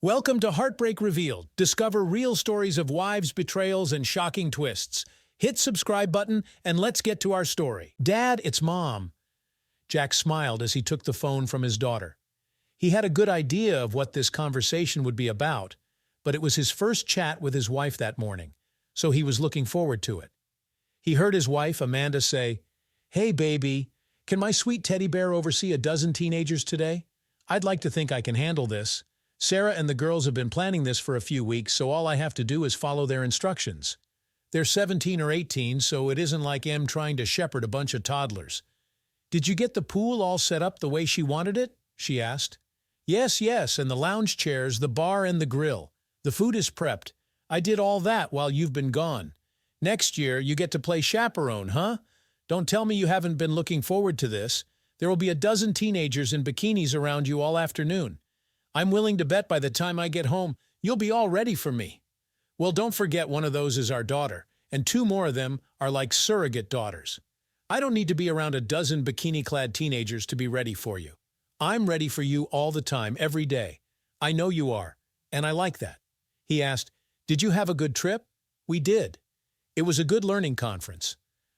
Welcome to Heartbreak Revealed. Discover real stories of wives' betrayals and shocking twists. Hit subscribe button and let's get to our story. Dad, it's Mom. Jack smiled as he took the phone from his daughter. He had a good idea of what this conversation would be about, but it was his first chat with his wife that morning, so he was looking forward to it. He heard his wife, Amanda, say, "Hey, baby, can my sweet teddy bear oversee a dozen teenagers today? I'd like to think I can handle this. Sarah and the girls have been planning this for a few weeks, so all I have to do is follow their instructions. They're 17 or 18, so it isn't like I'm trying to shepherd a bunch of toddlers." "Did you get the pool all set up the way she wanted it?" she asked. Yes, and the lounge chairs, the bar, and the grill. The food is prepped. I did all that while you've been gone. Next year, you get to play chaperone, huh? Don't tell me you haven't been looking forward to this. There will be a dozen teenagers in bikinis around you all afternoon. I'm willing to bet by the time I get home, you'll be all ready for me. Well, don't forget one of those is our daughter, and two more of them are like surrogate daughters. I don't need to be around a dozen bikini-clad teenagers to be ready for you. I'm ready for you all the time, every day. I know you are, and I like that." He asked, "Did you have a good trip?" "We did. It was a good learning conference."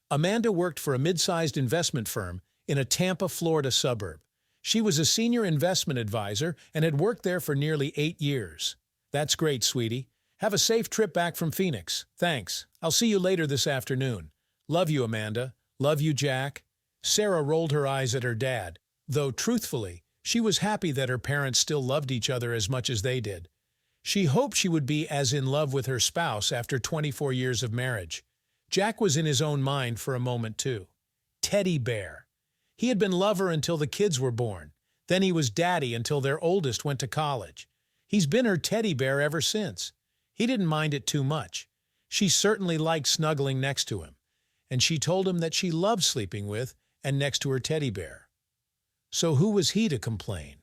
Amanda worked for a mid-sized investment firm in a Tampa, Florida suburb. She was a senior investment advisor and had worked there for nearly 8 years. "That's great, sweetie. Have a safe trip back from Phoenix. Thanks. I'll see you later this afternoon. Love you, Amanda. Love you, Jack." Sarah rolled her eyes at her dad, though, truthfully, she was happy that her parents still loved each other as much as they did. She hoped she would be as in love with her spouse after 24 years of marriage. Jack was in his own mind for a moment, too. Teddy bear. He had been lover until the kids were born. Then he was daddy until their oldest went to college. He's been her teddy bear ever since. He didn't mind it too much. She certainly liked snuggling next to him, and she told him that she loved sleeping with and next to her teddy bear. So who was he to complain?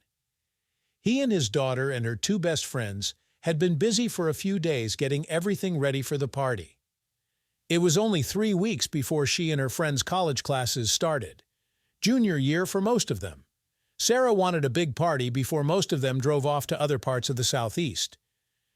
He and his daughter and her two best friends had been busy for a few days getting everything ready for the party. It was only 3 weeks before she and her friends' college classes started. Junior year for most of them. Sarah wanted a big party before most of them drove off to other parts of the Southeast.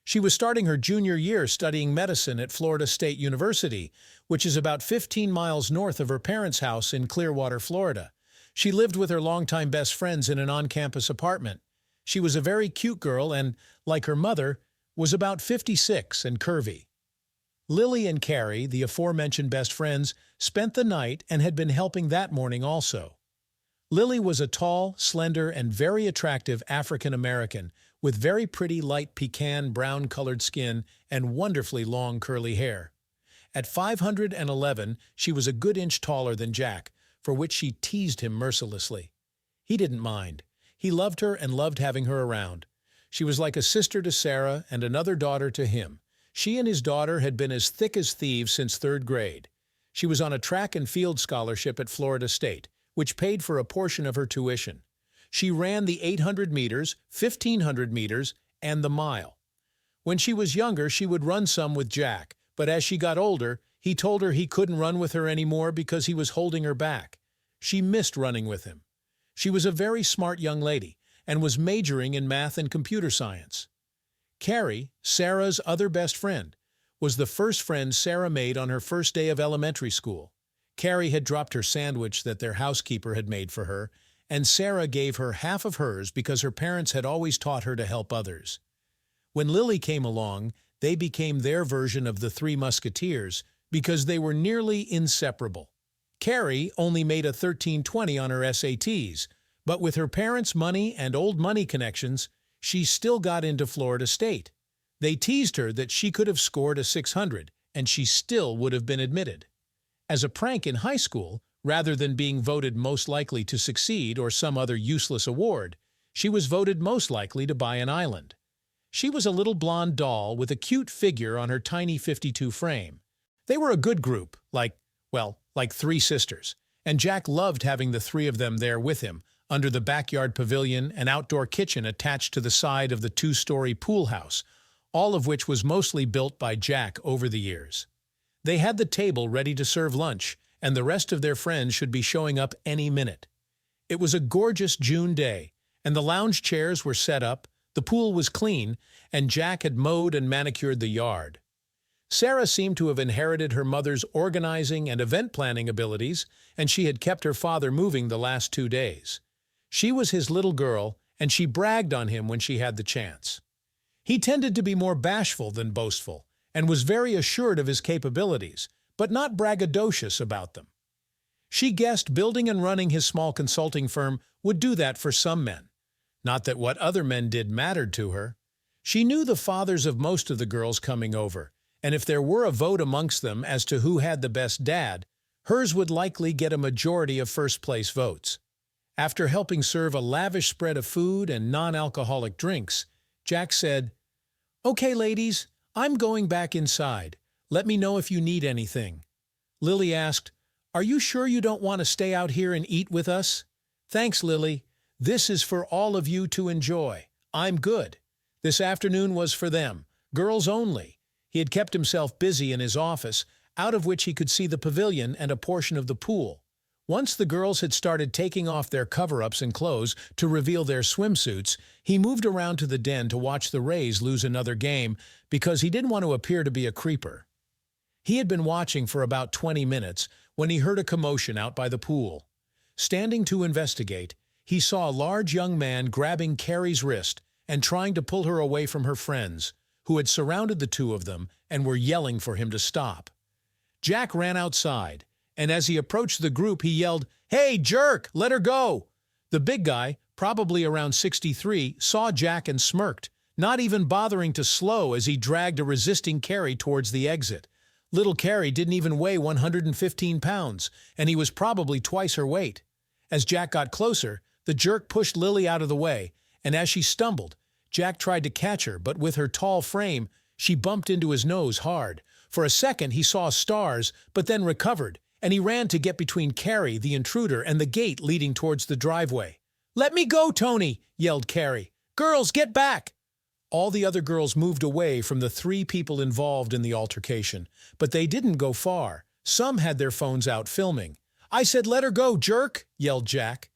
She was starting her junior year studying medicine at Florida State University, which is about 15 miles north of her parents' house in Clearwater, Florida. She lived with her longtime best friends in an on-campus apartment. She was a very cute girl and, like her mother, was about 56 and curvy. Lily and Carrie, the aforementioned best friends, spent the night and had been helping that morning also. Lily was a tall, slender, and very attractive African-American with very pretty light pecan brown-colored skin and wonderfully long curly hair. At 5'11", she was a good inch taller than Jack, for which she teased him mercilessly. He didn't mind. He loved her and loved having her around. She was like a sister to Sarah and another daughter to him. She and his daughter had been as thick as thieves since 3rd grade. She was on a track and field scholarship at Florida State, which paid for a portion of her tuition. She ran the 800 meters, 1,500 meters, and the mile. When she was younger, she would run some with Jack, but as she got older, he told her he couldn't run with her anymore because he was holding her back. She missed running with him. She was a very smart young lady and was majoring in math and computer science. Carrie, Sarah's other best friend, was the first friend Sarah made on her first day of elementary school. Carrie had dropped her sandwich that their housekeeper had made for her, and Sarah gave her half of hers because her parents had always taught her to help others. When Lily came along, they became their version of the Three Musketeers because they were nearly inseparable. Carrie only made a 1320 on her SATs, but with her parents' money and old money connections, she still got into Florida State. They teased her that she could have scored a 600, and she still would have been admitted. As a prank in high school, rather than being voted most likely to succeed or some other useless award, she was voted most likely to buy an island. She was a little blonde doll with a cute figure on her tiny 52 frame. They were a good group, like 3 sisters, and Jack loved having the 3 of them there with him, under the backyard pavilion and outdoor kitchen attached to the side of the 2-story pool house, all of which was mostly built by Jack over the years. They had the table ready to serve lunch, and the rest of their friends should be showing up any minute. It was a gorgeous June day, and the lounge chairs were set up, the The pool was clean, and Jack had mowed and manicured the yard. Sarah seemed to have inherited her mother's organizing and event planning abilities, and she had kept her father moving the last 2 days. She was his little girl, and she bragged on him when she had the chance. He tended to be more bashful than boastful, and was very assured of his capabilities, but not braggadocious about them. She guessed building and running his small consulting firm would do that for some men. Not that what other men did mattered to her. She knew the fathers of most of the girls coming over, and if there were a vote amongst them as to who had the best dad, hers would likely get a majority of first-place votes. After helping serve a lavish spread of food and non-alcoholic drinks, Jack said, "Okay, ladies, I'm going back inside. Let me know if you need anything." Lily asked, "Are you sure you don't want to stay out here and eat with us?" "Thanks, Lily. This is for all of you to enjoy. I'm good." This afternoon was for them, girls only. He had kept himself busy in his office, out of which he could see the pavilion and a portion of the pool. Once the girls had started taking off their cover-ups and clothes to reveal their swimsuits, he moved around to the den to watch the Rays lose another game because he didn't want to appear to be a creeper. He had been watching for about 20 minutes when he heard a commotion out by the pool. Standing to investigate, he saw a large young man grabbing Carrie's wrist and trying to pull her away from her friends, who had surrounded the two of them and were yelling for him to stop. Jack ran outside, and as he approached the group, he yelled, "Hey, jerk, let her go!" The big guy, probably around 63, saw Jack and smirked, not even bothering to slow as he dragged a resisting Carrie towards the exit. Little Carrie didn't even weigh 115 pounds, and he was probably twice her weight. As Jack got closer, the jerk pushed Lily out of the way, and as she stumbled, Jack tried to catch her, but with her tall frame, she bumped into his nose hard. For a second, he saw stars, but then recovered, and he ran to get between Carrie, the intruder, and the gate leading towards the driveway. "Let me go, Tony!" yelled Carrie. "Girls, get back!" All the other girls moved away from the 3 people involved in the altercation, but they didn't go far. Some had their phones out filming. "I said let her go, jerk!" yelled Jack.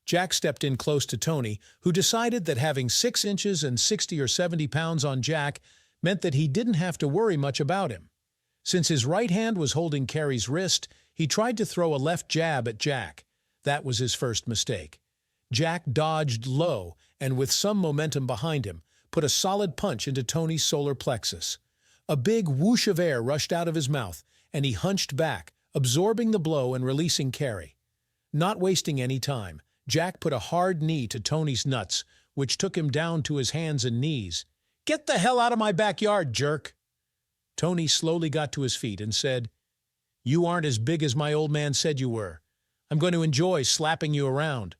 Jack stepped in close to Tony, who decided that having 6 inches and 60 or 70 pounds on Jack meant that he didn't have to worry much about him. Since his right hand was holding Carrie's wrist, he tried to throw a left jab at Jack. That was his first mistake. Jack dodged low and, with some momentum behind him, put a solid punch into Tony's solar plexus. A big whoosh of air rushed out of his mouth, and he hunched back, absorbing the blow and releasing Carrie. Not wasting any time, Jack put a hard knee to Tony's nuts, which took him down to his hands and knees. "Get the hell out of my backyard, jerk!" Tony slowly got to his feet and said, "You aren't as big as my old man said you were. I'm going to enjoy slapping you around."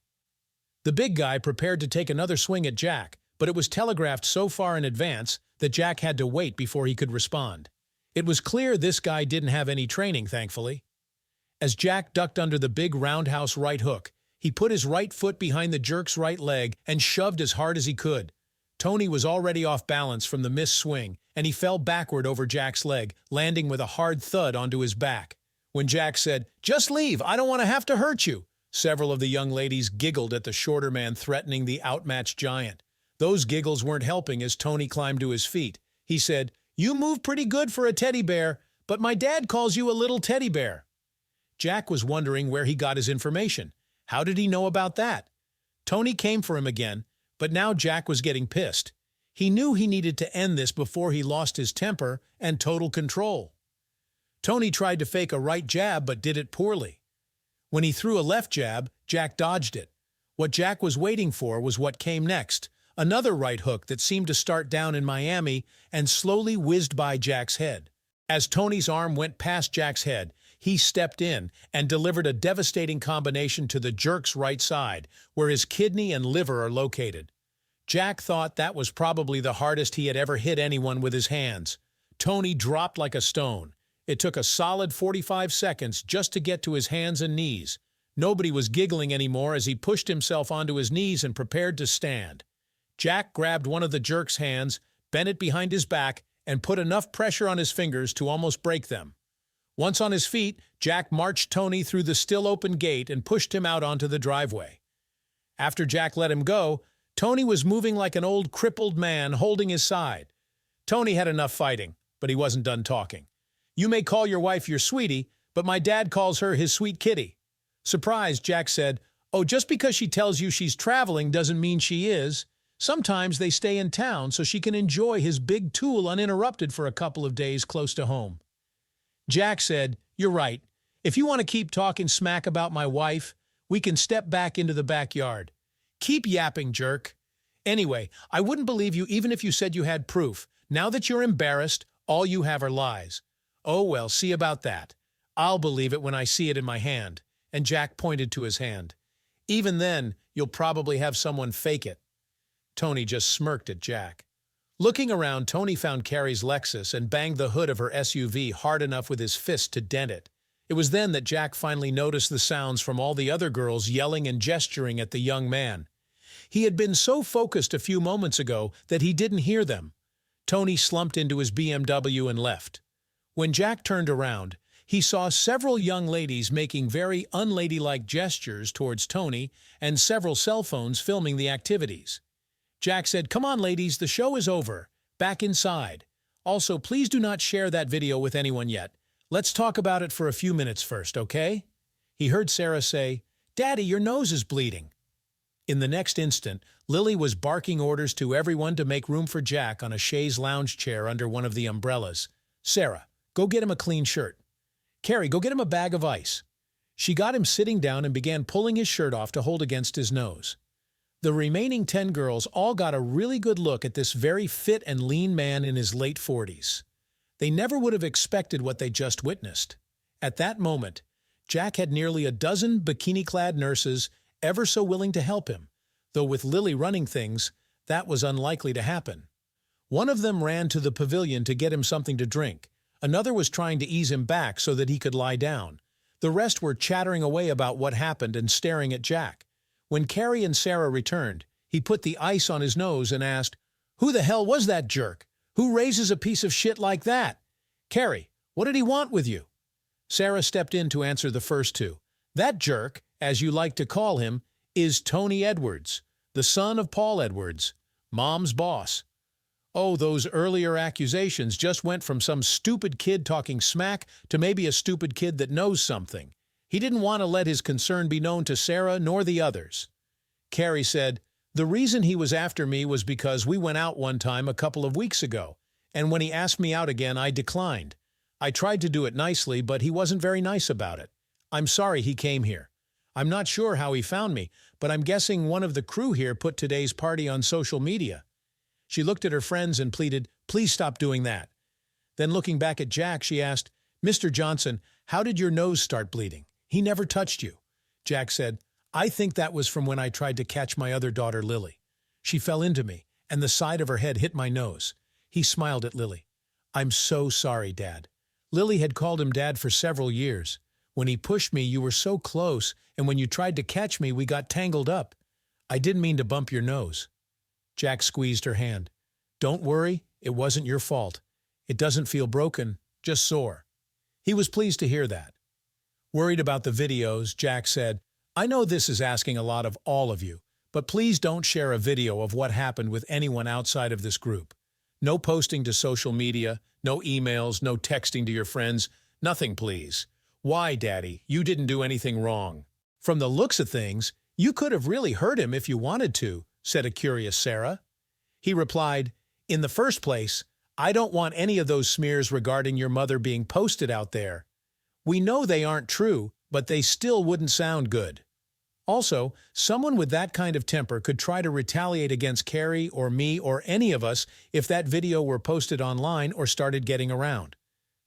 The big guy prepared to take another swing at Jack, but it was telegraphed so far in advance that Jack had to wait before he could respond. It was clear this guy didn't have any training, thankfully. As Jack ducked under the big roundhouse right hook, he put his right foot behind the jerk's right leg and shoved as hard as he could. Tony was already off balance from the missed swing, and he fell backward over Jack's leg, landing with a hard thud onto his back. When Jack said, "Just leave, I don't want to have to hurt you," several of the young ladies giggled at the shorter man threatening the outmatched giant. Those giggles weren't helping as Tony climbed to his feet. He said, "You move pretty good for a teddy bear, but my dad calls you a little teddy bear." Jack was wondering where he got his information. How did he know about that? Tony came for him again, but now Jack was getting pissed. He knew he needed to end this before he lost his temper and total control. Tony tried to fake a right jab but did it poorly. When he threw a left jab, Jack dodged it. What Jack was waiting for was what came next, another right hook that seemed to start down in Miami and slowly whizzed by Jack's head. As Tony's arm went past Jack's head, he stepped in and delivered a devastating combination to the jerk's right side, where his kidney and liver are located. Jack thought that was probably the hardest he had ever hit anyone with his hands. Tony dropped like a stone. It took a solid 45 seconds just to get to his hands and knees. Nobody was giggling anymore as he pushed himself onto his knees and prepared to stand. Jack grabbed one of the jerk's hands, bent it behind his back, and put enough pressure on his fingers to almost break them. Once on his feet, Jack marched Tony through the still-open gate and pushed him out onto the driveway. After Jack let him go, Tony was moving like an old crippled man holding his side. Tony had enough fighting, but he wasn't done talking. You may call your wife your sweetie, but my dad calls her his sweet kitty. Surprised, Jack said, "Oh, just because she tells you she's traveling doesn't mean she is. Sometimes they stay in town so she can enjoy his big tool uninterrupted for a couple of days close to home." Jack said, "You're right. If you want to keep talking smack about my wife, we can step back into the backyard. Keep yapping, jerk. Anyway, I wouldn't believe you even if you said you had proof. Now that you're embarrassed, all you have are lies." "Oh, well, see about that. I'll believe it when I see it in my hand." And Jack pointed to his hand. "Even then, you'll probably have someone fake it." Tony just smirked at Jack. Looking around, Tony found Carrie's Lexus and banged the hood of her SUV hard enough with his fist to dent it. It was then that Jack finally noticed the sounds from all the other girls yelling and gesturing at the young man. He had been so focused a few moments ago that he didn't hear them. Tony slumped into his BMW and left. When Jack turned around, he saw several young ladies making very unladylike gestures towards Tony and several cell phones filming the activities. Jack said, "Come on, ladies, the show is over. Back inside. Also, please do not share that video with anyone yet. Let's talk about it for a few minutes first, okay?" He heard Sarah say, "Daddy, your nose is bleeding." In the next instant, Lily was barking orders to everyone to make room for Jack on a chaise lounge chair under one of the umbrellas. "Sarah, go get him a clean shirt. Carrie, go get him a bag of ice." She got him sitting down and began pulling his shirt off to hold against his nose. The remaining 10 girls all got a really good look at this very fit and lean man in his late 40s. They never would have expected what they just witnessed. At that moment, Jack had nearly a dozen bikini-clad nurses ever so willing to help him, though with Lily running things, that was unlikely to happen. One of them ran to the pavilion to get him something to drink. Another was trying to ease him back so that he could lie down. The rest were chattering away about what happened and staring at Jack. When Carrie and Sarah returned, he put the ice on his nose and asked, "Who the hell was that jerk? Who raises a piece of shit like that? Carrie, what did he want with you?" Sarah stepped in to answer the first two. "That jerk, as you like to call him, is Tony Edwards, the son of Paul Edwards, Mom's boss." Oh, those earlier accusations just went from some stupid kid talking smack to maybe a stupid kid that knows something. He didn't want to let his concern be known to Sarah nor the others. Carrie said, "The reason he was after me was because we went out one time a couple of weeks ago, and when he asked me out again, I declined. I tried to do it nicely, but he wasn't very nice about it. I'm sorry he came here. I'm not sure how he found me, but I'm guessing one of the crew here put today's party on social media." She looked at her friends and pleaded, "Please stop doing that." Then looking back at Jack, she asked, "Mr. Johnson, how did your nose start bleeding? He never touched you." Jack said, "I think that was from when I tried to catch my other daughter, Lily. She fell into me, and the side of her head hit my nose." He smiled at Lily. "I'm so sorry, Dad." Lily had called him Dad for several years. "When he pushed me, you were so close, and when you tried to catch me, we got tangled up. I didn't mean to bump your nose." Jack squeezed her hand. "Don't worry, it wasn't your fault. It doesn't feel broken, just sore." He was pleased to hear that. Worried about the videos, Jack said, "I know this is asking a lot of all of you, but please don't share a video of what happened with anyone outside of this group. No posting to social media, no emails, no texting to your friends, nothing, please." "Why, Daddy? You didn't do anything wrong." "From the looks of things, you could have really hurt him if you wanted to," said a curious Sarah. He replied, "In the first place, I don't want any of those smears regarding your mother being posted out there. We know they aren't true, but they still wouldn't sound good. Also, someone with that kind of temper could try to retaliate against Carrie or me or any of us if that video were posted online or started getting around.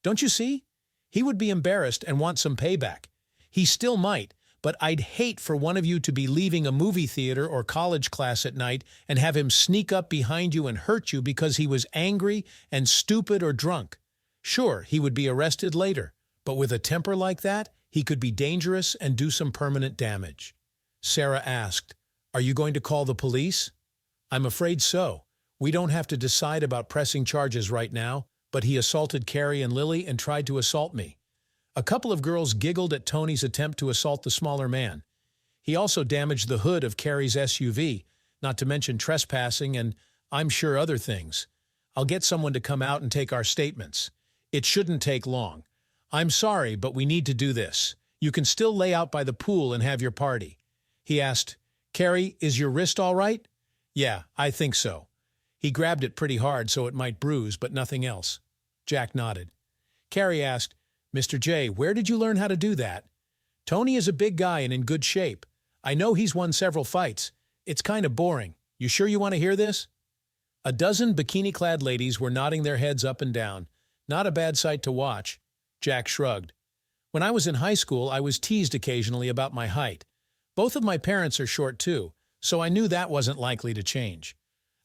Don't you see? He would be embarrassed and want some payback. He still might, but I'd hate for one of you to be leaving a movie theater or college class at night and have him sneak up behind you and hurt you because he was angry and stupid or drunk. Sure, he would be arrested later, but with a temper like that, he could be dangerous and do some permanent damage." Sarah asked, "Are you going to call the police?" "I'm afraid so. We don't have to decide about pressing charges right now, but he assaulted Carrie and Lily and tried to assault me." A couple of girls giggled at Tony's attempt to assault the smaller man. He also damaged the hood of Carrie's SUV, not to mention trespassing and, I'm sure, other things. I'll get someone to come out and take our statements. It shouldn't take long. I'm sorry, but we need to do this. You can still lay out by the pool and have your party." He asked, "Carrie, is your wrist all right?" "Yeah, I think so." He grabbed it pretty hard so it might bruise, but nothing else. Jack nodded. Carrie asked, "Mr. J, where did you learn how to do that?" "Tony is a big guy and in good shape. I know he's won several fights. It's kind of boring. You sure you want to hear this?" A dozen bikini-clad ladies were nodding their heads up and down. Not a bad sight to watch. Jack shrugged. "When I was in high school, I was teased occasionally about my height. Both of my parents are short too, so I knew that wasn't likely to change.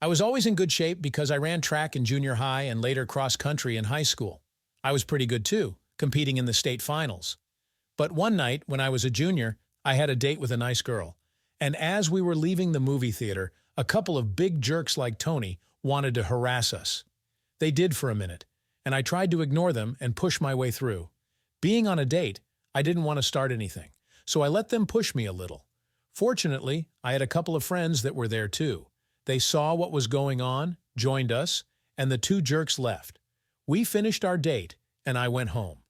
I was always in good shape because I ran track in junior high and later cross-country in high school. I was pretty good too, competing in the state finals. But one night, when I was a junior, I had a date with a nice girl. And as we were leaving the movie theater, a couple of big jerks like Tony wanted to harass us. They did for a minute, and I tried to ignore them and push my way through. Being on a date, I didn't want to start anything, so I let them push me a little. Fortunately, I had a couple of friends that were there too. They saw what was going on, joined us, and the two jerks left. We finished our date, and I went home.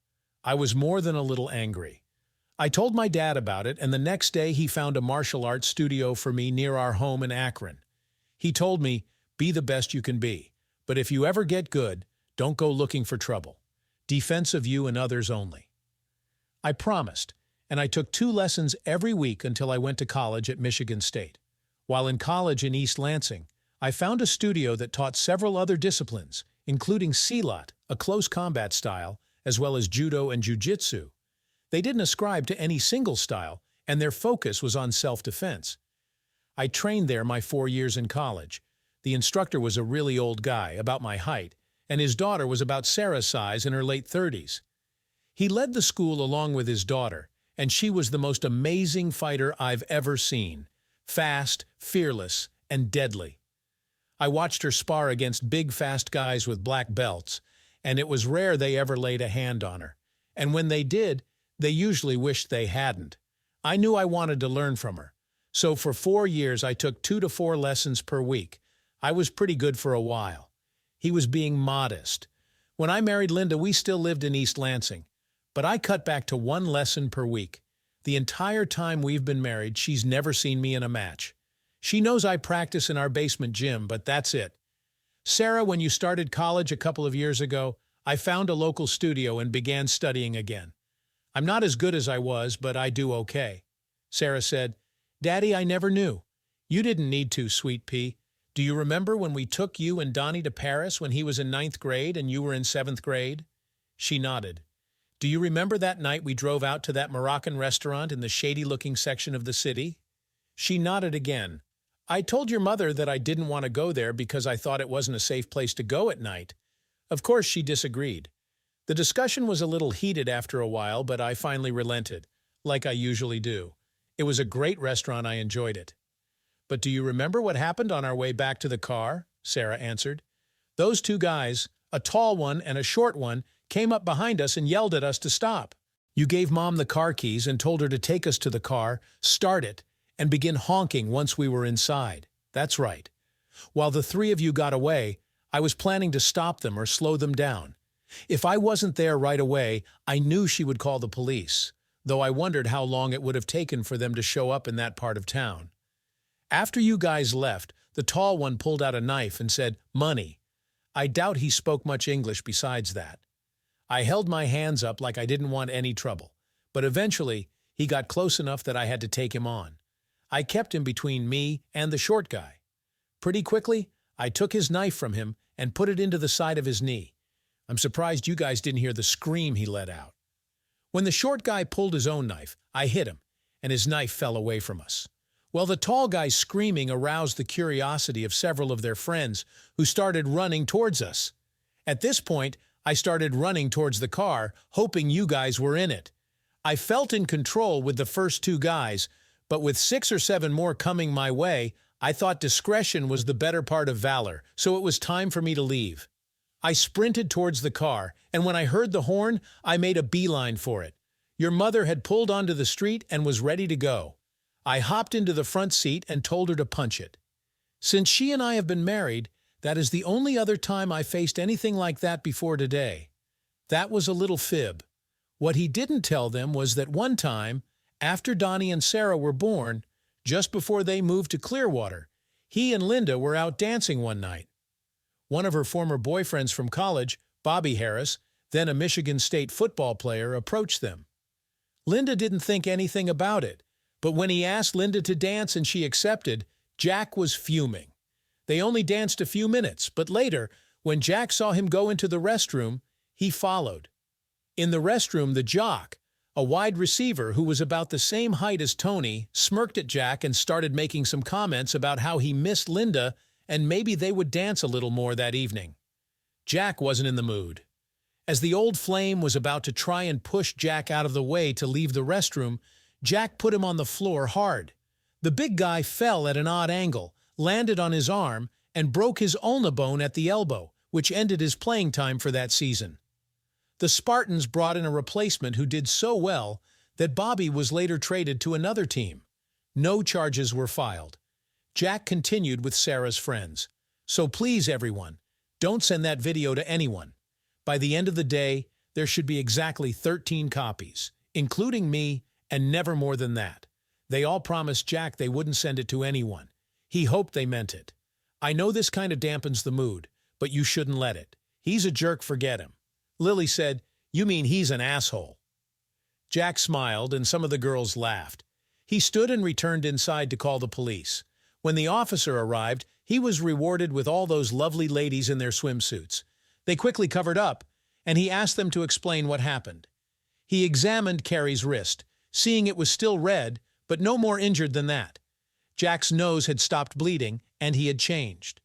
I was more than a little angry. I told my dad about it, and the next day he found a martial arts studio for me near our home in Akron. He told me, "Be the best you can be, but if you ever get good, don't go looking for trouble. Defense of you and others only." I promised, and I took 2 lessons every week until I went to college at Michigan State. While in college in East Lansing, I found a studio that taught several other disciplines, including silat, a close combat style, as well as judo and jiu-jitsu. They didn't ascribe to any single style, and their focus was on self-defense. I trained there my 4 years in college. The instructor was a really old guy, about my height, and his daughter was about Sarah's size in her late 30s. He led the school along with his daughter, and she was the most amazing fighter I've ever seen. Fast, fearless, and deadly. I watched her spar against big, fast guys with black belts, and it was rare they ever laid a hand on her. And when they did, they usually wished they hadn't. I knew I wanted to learn from her. So for 4 years, I took 2 to 4 lessons per week. I was pretty good for a while. He was being modest. When I married Linda, we still lived in East Lansing, but I cut back to 1 lesson per week. The entire time we've been married, she's never seen me in a match. She knows I practice in our basement gym, but that's it. Sarah, when you started college a couple of years ago, I found a local studio and began studying again. I'm not as good as I was, but I do okay. Sarah said, "Daddy, I never knew." "You didn't need to, sweet pea. Do you remember when we took you and Donnie to Paris when he was in 9th grade and you were in 7th grade? She nodded. "Do you remember that night we drove out to that Moroccan restaurant in the shady-looking section of the city?" She nodded again. "I told your mother that I didn't want to go there because I thought it wasn't a safe place to go at night." Of course, she disagreed. The discussion was a little heated after a while, but I finally relented, like I usually do. It was a great restaurant. I enjoyed it. "But do you remember what happened on our way back to the car?" Sarah answered. "Those 2 guys, a tall one and a short one, came up behind us and yelled at us to stop. You gave Mom the car keys and told her to take us to the car, start it, and begin honking once we were inside." "That's right. While the 3 of you got away, I was planning to stop them or slow them down. If I wasn't there right away, I knew she would call the police, though I wondered how long it would have taken for them to show up in that part of town. After you guys left, the tall one pulled out a knife and said, 'Money.' I doubt he spoke much English besides that. I held my hands up like I didn't want any trouble, but eventually he got close enough that I had to take him on. I kept him between me and the short guy. Pretty quickly, I took his knife from him and put it into the side of his knee. I'm surprised you guys didn't hear the scream he let out. When the short guy pulled his own knife, I hit him, and his knife fell away from us. Well, the tall guy's screaming aroused the curiosity of several of their friends, who started running towards us. At this point, I started running towards the car, hoping you guys were in it. I felt in control with the first 2 guys, but with 6 or 7 more coming my way, I thought discretion was the better part of valor, so it was time for me to leave. I sprinted towards the car, and when I heard the horn, I made a beeline for it. Your mother had pulled onto the street and was ready to go. I hopped into the front seat and told her to punch it. Since she and I have been married, that is the only other time I faced anything like that before today. That was a little fib. What he didn't tell them was that one time, after Donnie and Sarah were born, just before they moved to Clearwater, he and Linda were out dancing one night. One of her former boyfriends from college, Bobby Harris, then a Michigan State football player, approached them. Linda didn't think anything about it, but when he asked Linda to dance and she accepted, Jack was fuming. They only danced a few minutes, but later, when Jack saw him go into the restroom, he followed. In the restroom, the jock, a wide receiver who was about the same height as Tony, smirked at Jack and started making some comments about how he missed Linda and maybe they would dance a little more that evening. Jack wasn't in the mood. As the old flame was about to try and push Jack out of the way to leave the restroom, Jack put him on the floor hard. The big guy fell at an odd angle, landed on his arm, and broke his ulna bone at the elbow, which ended his playing time for that season. The Spartans brought in a replacement who did so well that Bobby was later traded to another team. No charges were filed. Jack continued with Sarah's friends. So please, everyone, don't send that video to anyone. By the end of the day, there should be exactly 13 copies, including me, and never more than that. They all promised Jack they wouldn't send it to anyone. He hoped they meant it. I know this kind of dampens the mood, but you shouldn't let it. He's a jerk, forget him. Lily said, "You mean he's an asshole." Jack smiled, and some of the girls laughed. He stood and returned inside to call the police. When the officer arrived, he was rewarded with all those lovely ladies in their swimsuits. They quickly covered up, and he asked them to explain what happened. He examined Carrie's wrist, seeing it was still red, but no more injured than that. Jack's nose had stopped bleeding, and he had changed.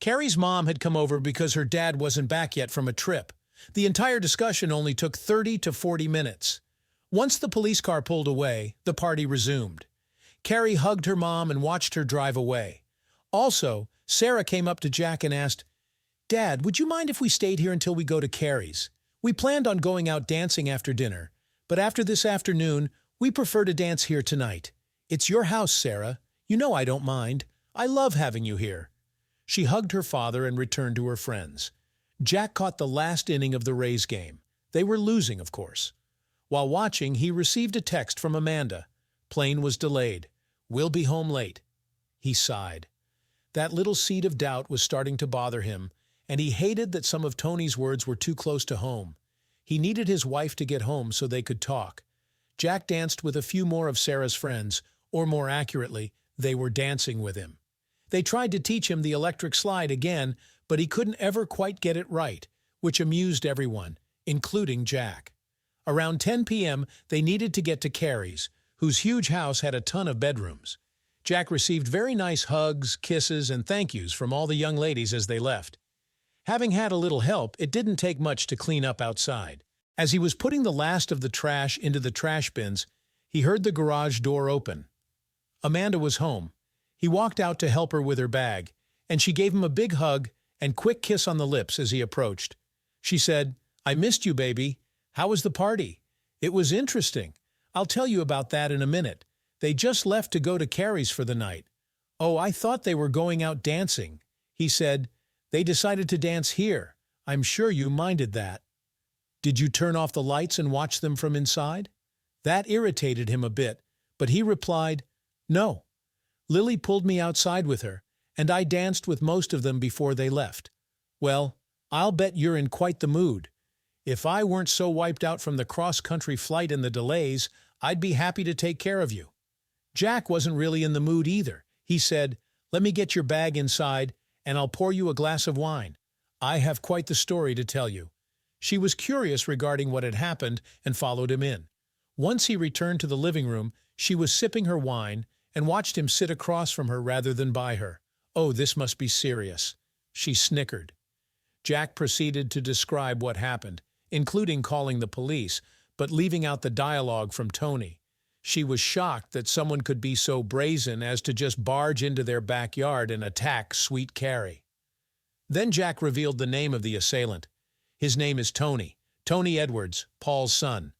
Carrie's mom had come over because her dad wasn't back yet from a trip. The entire discussion only took 30 to 40 minutes. Once the police car pulled away, the party resumed. Carrie hugged her mom and watched her drive away. Also, Sarah came up to Jack and asked, "Dad, would you mind if we stayed here until we go to Carrie's? We planned on going out dancing after dinner, but after this afternoon, we prefer to dance here tonight. It's your house, Sarah. You know I don't mind. I love having you here." She hugged her father and returned to her friends. Jack caught the last inning of the Rays game. They were losing, of course. While watching, he received a text from Amanda. Plane was delayed. We'll be home late. He sighed. That little seed of doubt was starting to bother him, and he hated that some of Tony's words were too close to home. He needed his wife to get home so they could talk. Jack danced with a few more of Sarah's friends, or more accurately, they were dancing with him. They tried to teach him the electric slide again, but he couldn't ever quite get it right, which amused everyone, including Jack. Around 10 p.m., they needed to get to Carrie's, whose huge house had a ton of bedrooms. Jack received very nice hugs, kisses, and thank yous from all the young ladies as they left. Having had a little help, it didn't take much to clean up outside. As he was putting the last of the trash into the trash bins, he heard the garage door open. Amanda was home. He walked out to help her with her bag, and she gave him a big hug and quick kiss on the lips as he approached. She said, "I missed you, baby. How was the party?" "It was interesting. I'll tell you about that in a minute. They just left to go to Carrie's for the night." "Oh, I thought they were going out dancing." He said, "They decided to dance here. I'm sure you minded that." "Did you turn off the lights and watch them from inside?" That irritated him a bit, but he replied, "No. Lily pulled me outside with her, and I danced with most of them before they left." "Well, I'll bet you're in quite the mood. If I weren't so wiped out from the cross-country flight and the delays, I'd be happy to take care of you." Jack wasn't really in the mood either. He said, "Let me get your bag inside, and I'll pour you a glass of wine. I have quite the story to tell you." She was curious regarding what had happened and followed him in. Once he returned to the living room, she was sipping her wine and watched him sit across from her rather than by her. "Oh, this must be serious." She snickered. Jack proceeded to describe what happened, including calling the police, but leaving out the dialogue from Tony. She was shocked that someone could be so brazen as to just barge into their backyard and attack sweet Carrie. Then Jack revealed the name of the assailant. "His name is Tony. Tony Edwards, Paul's son."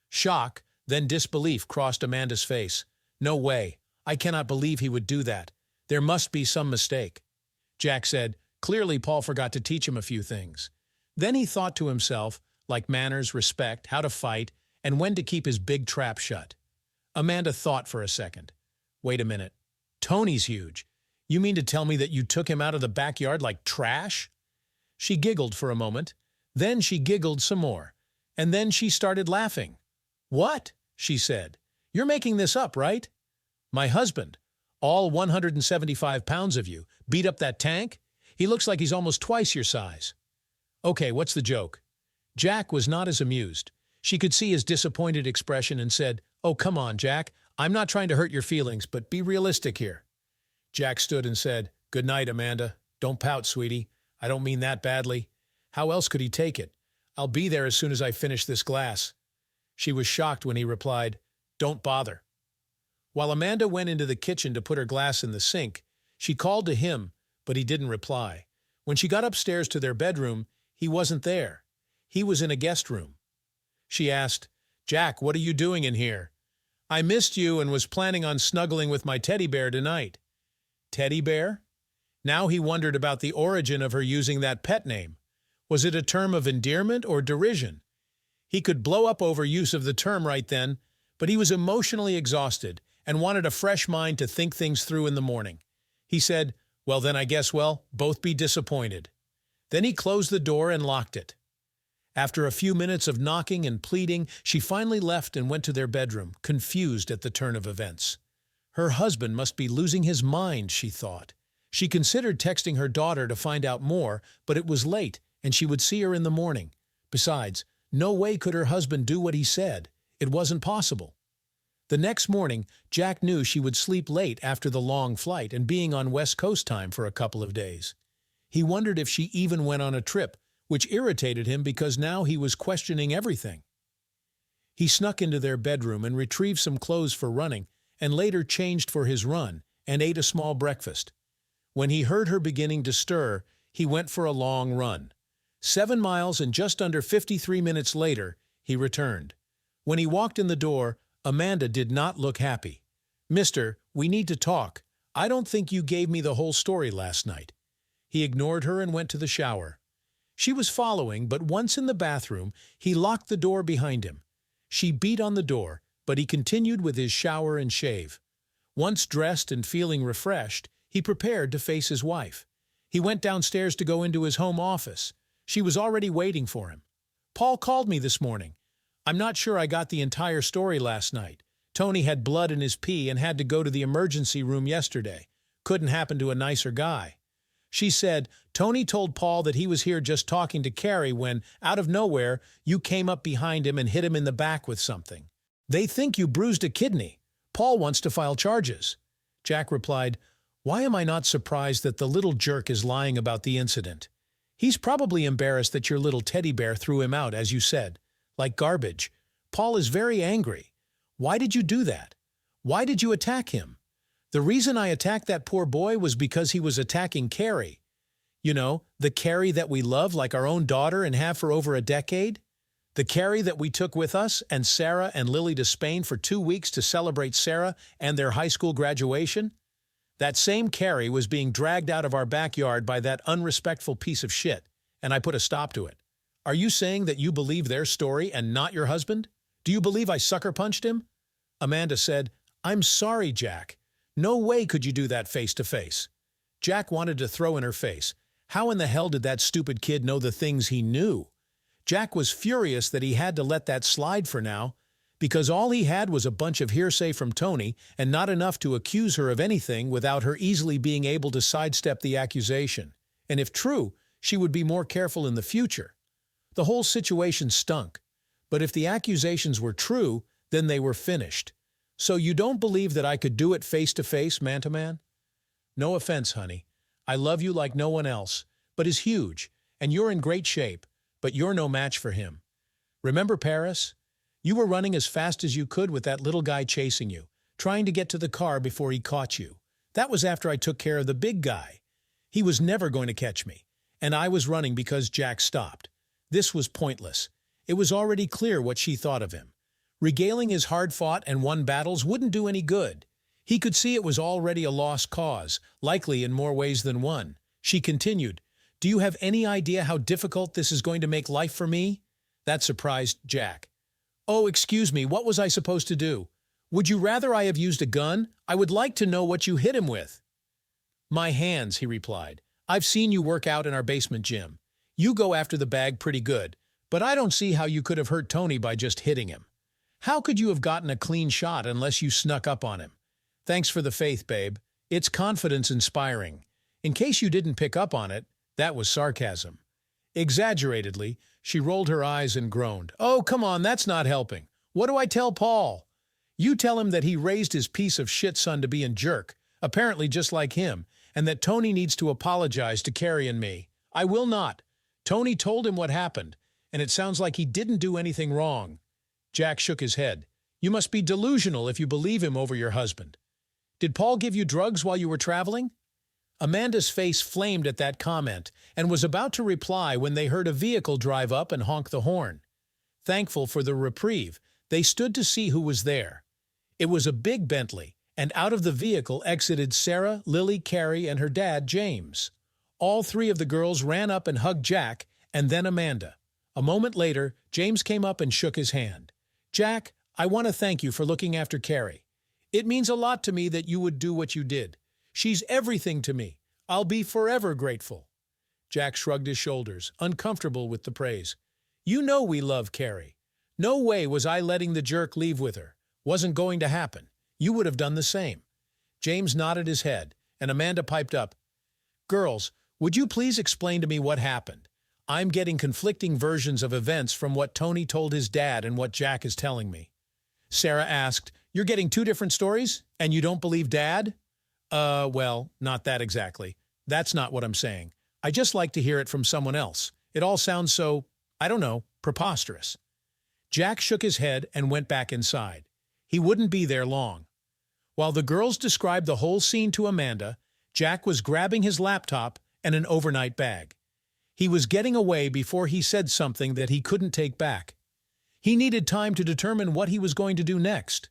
Shock, then disbelief crossed Amanda's face. "No way. I cannot believe he would do that. There must be some mistake. Jack said, clearly Paul forgot to teach him a few things. Then he thought to himself, like manners, respect, how to fight, and when to keep his big trap shut. Amanda thought for a second. Wait a minute. Tony's huge. You mean to tell me that you took him out of the backyard like trash? She giggled for a moment. Then she giggled some more. And then she started laughing. What? She said. You're making this up, right? My husband, all 175 pounds of you, beat up that tank? He looks like he's almost twice your size. Okay, what's the joke? Jack was not as amused. She could see his disappointed expression and said, Oh, come on, Jack. I'm not trying to hurt your feelings, but be realistic here. Jack stood and said, Good night, Amanda. Don't pout, sweetie. I don't mean that badly. How else could he take it? I'll be there as soon as I finish this glass. She was shocked when he replied, Don't bother. While Amanda went into the kitchen to put her glass in the sink, she called to him, but he didn't reply. When she got upstairs to their bedroom, he wasn't there. He was in a guest room. She asked, Jack, what are you doing in here? I missed you and was planning on snuggling with my teddy bear tonight. Teddy bear? Now he wondered about the origin of her using that pet name. Was it a term of endearment or derision? He could blow up over use of the term right then, but he was emotionally exhausted and wanted a fresh mind to think things through in the morning. He said, Well, then I guess, both be disappointed. Then he closed the door and locked it. After a few minutes of knocking and pleading, she finally left and went to their bedroom, confused at the turn of events. Her husband must be losing his mind, she thought. She considered texting her daughter to find out more, but it was late, and she would see her in the morning. Besides, no way could her husband do what he said. It wasn't possible. The next morning, Jack knew she would sleep late after the long flight and being on West Coast time for a couple of days. He wondered if she even went on a trip, which irritated him because now he was questioning everything. He snuck into their bedroom and retrieved some clothes for running, and later changed for his run and ate a small breakfast. When he heard her beginning to stir, he went for a long run. 7 miles and just under 53 minutes later, he returned. When he walked in the door, Amanda did not look happy. Mister, we need to talk. I don't think you gave me the whole story last night. He ignored her and went to the shower. She was following, but once in the bathroom, he locked the door behind him. She beat on the door, but he continued with his shower and shave. Once dressed and feeling refreshed, he prepared to face his wife. He went downstairs to go into his home office. She was already waiting for him. Paul called me this morning. I'm not sure I got the entire story last night. Tony had blood in his pee and had to go to the emergency room yesterday. Couldn't happen to a nicer guy. She said, Tony told Paul that he was here just talking to Carrie when, out of nowhere, you came up behind him and hit him in the back with something. They think you bruised a kidney. Paul wants to file charges. Jack replied, Why am I not surprised that the little jerk is lying about the incident? He's probably embarrassed that your little teddy bear threw him out, as you said, like garbage. Paul is very angry. Why did you do that? Why did you attack him? The reason I attacked that poor boy was because he was attacking Carrie. You know, the Carrie that we love like our own daughter and have for over a decade? The Carrie that we took with us and Sarah and Lily to Spain for 2 weeks to celebrate Sarah and their high school graduation? That same Carrie was being dragged out of our backyard by that unrespectful piece of shit, and I put a stop to it. Are you saying that you believe their story and not your husband? Do you believe I sucker punched him? Amanda said, I'm sorry, Jack. No way could you do that face to face. Jack wanted to throw in her face. How in the hell did that stupid kid know the things he knew? Jack was furious that he had to let that slide for now, because all he had was a bunch of hearsay from Tony and not enough to accuse her of anything without her easily being able to sidestep the accusation. And if true, she would be more careful in the future. The whole situation stunk. But if the accusations were true, then they were finished. So you don't believe that I could do it face to face, man to man? No offense, honey. I love you like no one else, but is huge, and you're in great shape, but you're no match for him. Remember Paris? You were running as fast as you could with that little guy chasing you, trying to get to the car before he caught you. That was after I took care of the big guy. He was never going to catch me, and I was running because Jack stopped. This was pointless. It was already clear what she thought of him. Regaling his hard-fought and won battles wouldn't do any good. He could see it was already a lost cause, likely in more ways than one. She continued, "Do you have any idea how difficult this is going to make life for me?" That surprised Jack. "Oh, excuse me, what was I supposed to do? Would you rather I have used a gun? I would like to know what you hit him with." "My hands," he replied. "I've seen you work out in our basement gym. You go after the bag pretty good, but I don't see how you could have hurt Tony by just hitting him. How could you have gotten a clean shot unless you snuck up on him? Thanks for the faith, babe. It's confidence-inspiring. In case you didn't pick up on it, that was sarcasm." Exaggeratedly, she rolled her eyes and groaned. "Oh, come on, that's not helping. What do I tell Paul?" "You tell him that he raised his piece of shit son to be a jerk, apparently just like him, and that Tony needs to apologize to Carrie and me." "I will not. Tony told him what happened, and it sounds like he didn't do anything wrong." Jack shook his head. "You must be delusional if you believe him over your husband. Did Paul give you drugs while you were traveling?" Amanda's face flamed at that comment and was about to reply when they heard a vehicle drive up and honk the horn. Thankful for the reprieve, they stood to see who was there. It was a big Bentley, and out of the vehicle exited Sarah, Lily, Carrie, and her dad, James. All three of the girls ran up and hugged Jack, and then Amanda. A moment later, James came up and shook his hand. "Jack, I want to thank you for looking after Carrie. It means a lot to me that you would do what you did. She's everything to me. I'll be forever grateful." Jack shrugged his shoulders, uncomfortable with the praise. "You know we love Carrie. No way was I letting the jerk leave with her. Wasn't going to happen. You would have done the same." James nodded his head, and Amanda piped up, "Girls, would you please explain to me what happened? I'm getting conflicting versions of events from what Tony told his dad and what Jack is telling me." Sarah asked, "You're getting two different stories, and you don't believe Dad?" Well, not that exactly. That's not what I'm saying. I just like to hear it from someone else. It all sounds so, I don't know, preposterous." Jack shook his head and went back inside. He wouldn't be there long. While the girls described the whole scene to Amanda, Jack was grabbing his laptop and an overnight bag. He was getting away before he said something that he couldn't take back. He needed time to determine what he was going to do next.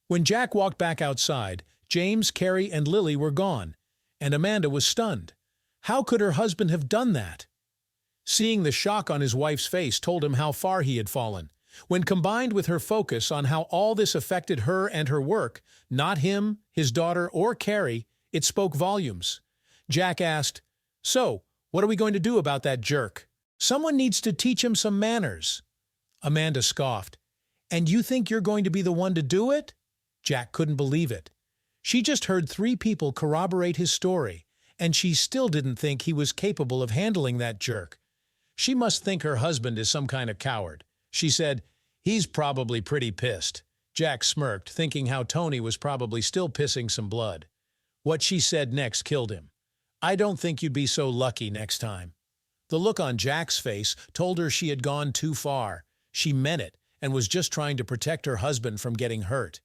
When Jack walked back outside, James, Carrie, and Lily were gone, and Amanda was stunned. How could her husband have done that? Seeing the shock on his wife's face told him how far he had fallen. When combined with her focus on how all this affected her and her work, not him, his daughter, or Carrie, it spoke volumes. Jack asked, "So, what are we going to do about that jerk?" "Someone needs to teach him some manners." Amanda scoffed. "And you think you're going to be the one to do it?" Jack couldn't believe it. She just heard three people corroborate his story, and she still didn't think he was capable of handling that jerk. She must think her husband is some kind of coward. She said, "He's probably pretty pissed." Jack smirked, thinking how Tony was probably still pissing some blood. What she said next killed him. "I don't think you'd be so lucky next time." The look on Jack's face told her she had gone too far. She meant it and was just trying to protect her husband from getting hurt.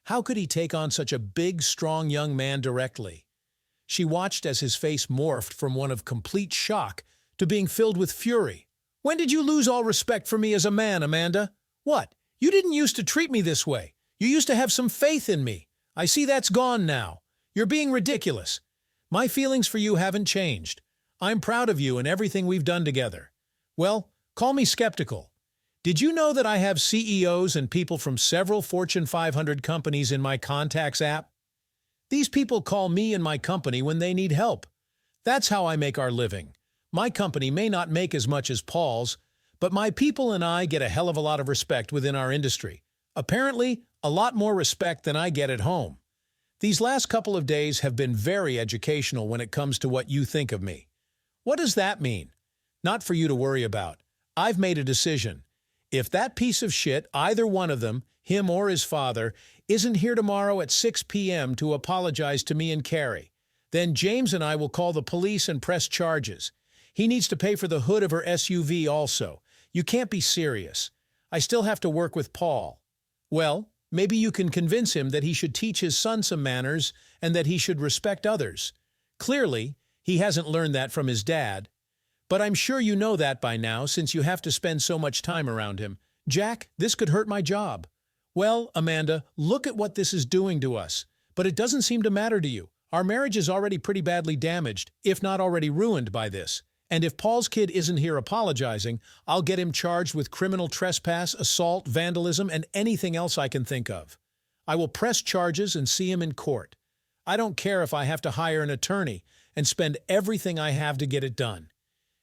How could he take on such a big, strong young man directly? She watched as his face morphed from one of complete shock to being filled with fury. "When did you lose all respect for me as a man, Amanda? What? You didn't used to treat me this way. You used to have some faith in me. I see that's gone now. You're being ridiculous. My feelings for you haven't changed. I'm proud of you and everything we've done together. Well, call me skeptical. Did you know that I have CEOs and people from several Fortune 500 companies in my contacts app? These people call me and my company when they need help. That's how I make our living. My company may not make as much as Paul's, but my people and I get a hell of a lot of respect within our industry. Apparently, a lot more respect than I get at home. These last couple of days have been very educational when it comes to what you think of me." "What does that mean?" "Not for you to worry about. I've made a decision. If that piece of shit, either one of them, him or his father, isn't here tomorrow at 6 p.m. to apologize to me and Carrie, then James and I will call the police and press charges. He needs to pay for the hood of her SUV also. You can't be serious. I still have to work with Paul." "Well, maybe you can convince him that he should teach his son some manners and that he should respect others. Clearly, he hasn't learned that from his dad. But I'm sure you know that by now since you have to spend so much time around him. Jack, this could hurt my job. Well, Amanda, look at what this is doing to us. But it doesn't seem to matter to you. Our marriage is already pretty badly damaged, if not already ruined by this. And if Paul's kid isn't here apologizing, I'll get him charged with criminal trespass, assault, vandalism, and anything else I can think of. I will press charges and see him in court. I don't care if I have to hire an attorney and spend everything I have to get it done.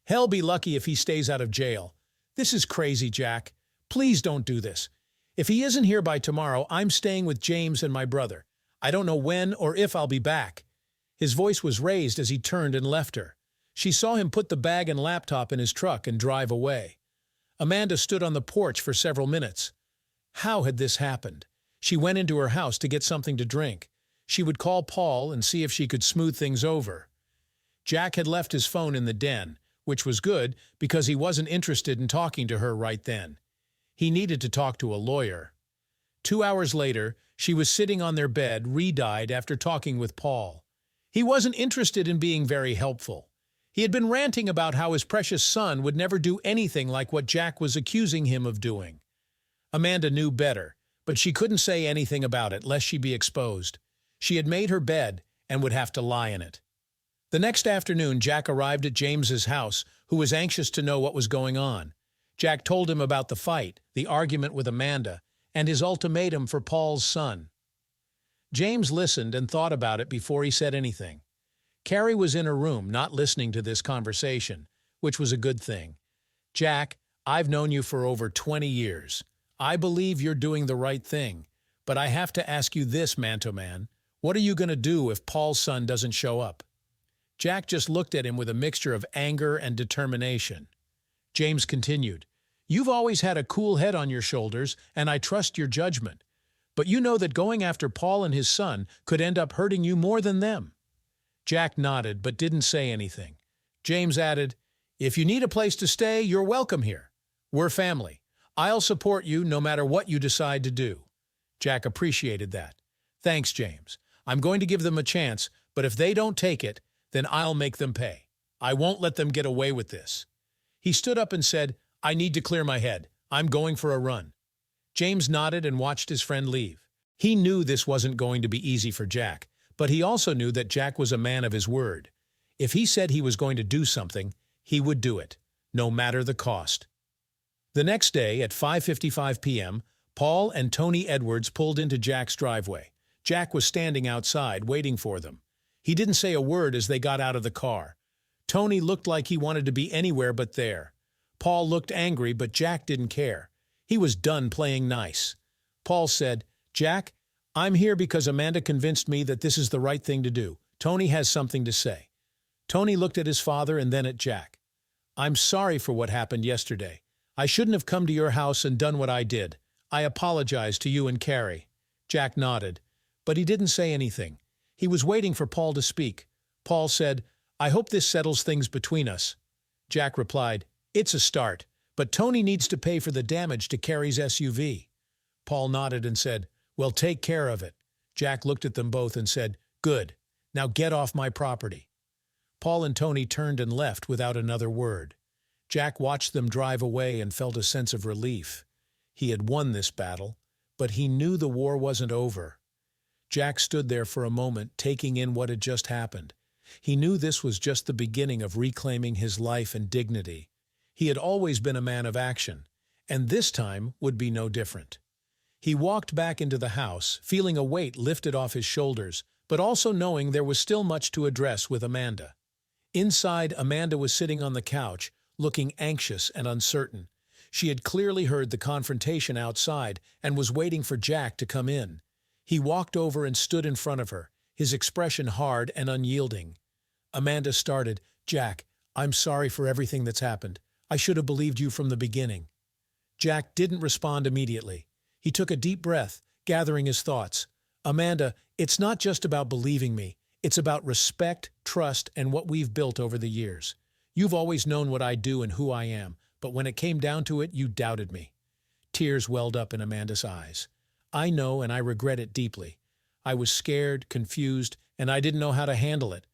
Hell be lucky if he stays out of jail. This is crazy, Jack. Please don't do this. If he isn't here by tomorrow, I'm staying with James and my brother. I don't know when or if I'll be back. His voice was raised as he turned and left her. She saw him put the bag and laptop in his truck and drive away. Amanda stood on the porch for several minutes. How had this happened? She went into her house to get something to drink. She would call Paul and see if she could smooth things over. Jack had left his phone in the den, which was good because he wasn't interested in talking to her right then. He needed to talk to a lawyer. 2 hours later, she was sitting on their bed, re-dyed after talking with Paul. He wasn't interested in being very helpful. He had been ranting about how his precious son would never do anything like what Jack was accusing him of doing. Amanda knew better, but she couldn't say anything about it lest she be exposed. She had made her bed and would have to lie in it. The next afternoon, Jack arrived at James's house, who was anxious to know what was going on. Jack told him about the fight, the argument with Amanda, and his ultimatum for Paul's son. James listened and thought about it before he said anything. Carrie was in her room, not listening to this conversation, which was a good thing. Jack, I've known you for over 20 years. I believe you're doing the right thing, but I have to ask you this, man-to-man. What are you going to do if Paul's son doesn't show up? Jack just looked at him with a mixture of anger and determination. James continued, You've always had a cool head on your shoulders, and I trust your judgment. But you know that going after Paul and his son could end up hurting you more than them. Jack nodded but didn't say anything. James added, If you need a place to stay, you're welcome here. We're family. I'll support you no matter what you decide to do. Jack appreciated that. Thanks, James. I'm going to give them a chance, but if they don't take it, then I'll make them pay. I won't let them get away with this. He stood up and said, I need to clear my head. I'm going for a run. James nodded and watched his friend leave. He knew this wasn't going to be easy for Jack, but he also knew that Jack was a man of his word. If he said he was going to do something, he would do it, no matter the cost. The next day, at 5:55 p.m., Paul and Tony Edwards pulled into Jack's driveway. Jack was standing outside, waiting for them. He didn't say a word as they got out of the car. Tony looked like he wanted to be anywhere but there. Paul looked angry, but Jack didn't care. He was done playing nice. Paul said, Jack, I'm here because Amanda convinced me that this is the right thing to do. Tony has something to say. Tony looked at his father and then at Jack. I'm sorry for what happened yesterday. I shouldn't have come to your house and done what I did. I apologize to you and Carrie. Jack nodded, but he didn't say anything. He was waiting for Paul to speak. Paul said, I hope this settles things between us. Jack replied, It's a start, but Tony needs to pay for the damage to Carrie's SUV. Paul nodded and said, Well, take care of it. Jack looked at them both and said, Good. Now get off my property. Paul and Tony turned and left without another word. Jack watched them drive away and felt a sense of relief. He had won this battle, but he knew the war wasn't over. Jack stood there for a moment, taking in what had just happened. He knew this was just the beginning of reclaiming his life and dignity. He had always been a man of action, and this time would be no different. He walked back into the house, feeling a weight lifted off his shoulders, but also knowing there was still much to address with Amanda. Inside, Amanda was sitting on the couch, looking anxious and uncertain. She had clearly heard the confrontation outside and was waiting for Jack to come in. He walked over and stood in front of her, his expression hard and unyielding. Amanda started, Jack, I'm sorry for everything that's happened. I should have believed you from the beginning. Jack didn't respond immediately. He took a deep breath, gathering his thoughts. Amanda, it's not just about believing me. It's about respect, trust, and what we've built over the years. You've always known what I do and who I am, but when it came down to it, you doubted me. Tears welled up in Amanda's eyes. I know, and I regret it deeply. I was scared, confused, and I didn't know how to handle it.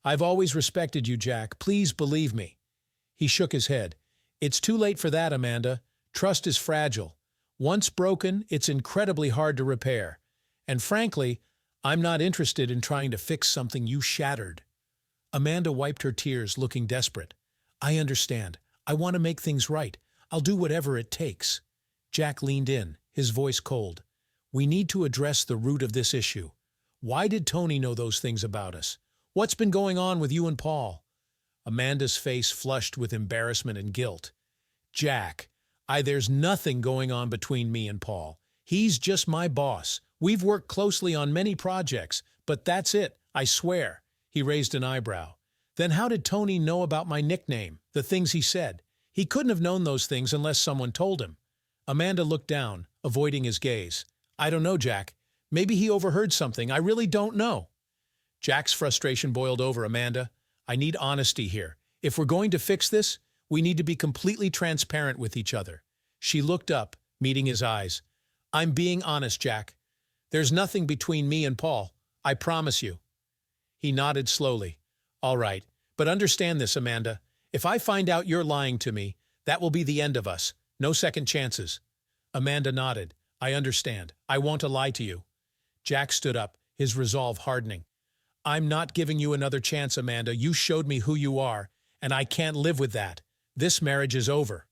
I've always respected you, Jack. Please believe me. He shook his head. It's too late for that, Amanda. Trust is fragile. Once broken, it's incredibly hard to repair. And frankly, I'm not interested in trying to fix something you shattered. Amanda wiped her tears, looking desperate. I understand. I want to make things right. I'll do whatever it takes. Jack leaned in, his voice cold. We need to address the root of this issue. Why did Tony know those things about us? What's been going on with you and Paul? Amanda's face flushed with embarrassment and guilt. Jack, there's nothing going on between me and Paul. He's just my boss. We've worked closely on many projects, but that's it, I swear. He raised an eyebrow. Then how did Tony know about my nickname, the things he said? He couldn't have known those things unless someone told him. Amanda looked down, avoiding his gaze. I don't know, Jack. Maybe he overheard something. I really don't know. Jack's frustration boiled over. Amanda, I need honesty here. If we're going to fix this, we need to be completely transparent with each other. She looked up, meeting his eyes. I'm being honest, Jack. There's nothing between me and Paul. I promise you. He nodded slowly. All right, but understand this, Amanda. If I find out you're lying to me, that will be the end of us. No second chances. Amanda nodded. I understand. I won't lie to you. Jack stood up, his resolve hardening. I'm not giving you another chance, Amanda. You showed me who you are, and I can't live with that. This marriage is over.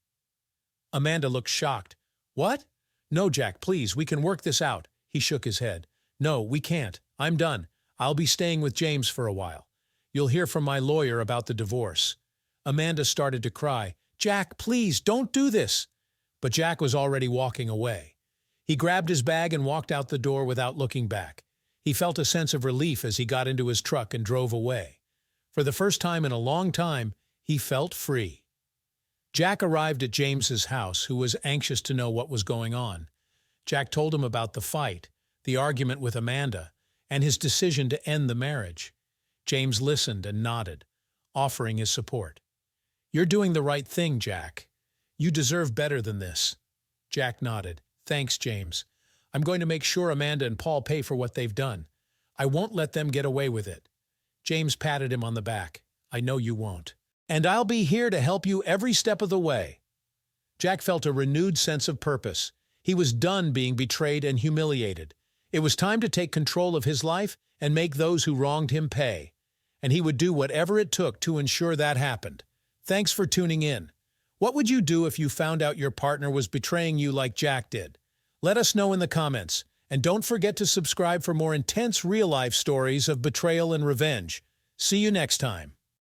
Amanda looked shocked. What? No, Jack, please, we can work this out. He shook his head. No, we can't. I'm done. I'll be staying with James for a while. You'll hear from my lawyer about the divorce. Amanda started to cry. Jack, please, don't do this. But Jack was already walking away. He grabbed his bag and walked out the door without looking back. He felt a sense of relief as he got into his truck and drove away. For the first time in a long time, he felt free. Jack arrived at James's house, who was anxious to know what was going on. Jack told him about the fight, the argument with Amanda, and his decision to end the marriage. James listened and nodded, offering his support. You're doing the right thing, Jack. You deserve better than this. Jack nodded. Thanks, James. I'm going to make sure Amanda and Paul pay for what they've done. I won't let them get away with it. James patted him on the back. I know you won't. And I'll be here to help you every step of the way. Jack felt a renewed sense of purpose. He was done being betrayed and humiliated. It was time to take control of his life and make those who wronged him pay. And he would do whatever it took to ensure that happened. Thanks for tuning in. What would you do if you found out your partner was betraying you like Jack did? Let us know in the comments. And don't forget to subscribe for more intense real-life stories of betrayal and revenge. See you next time.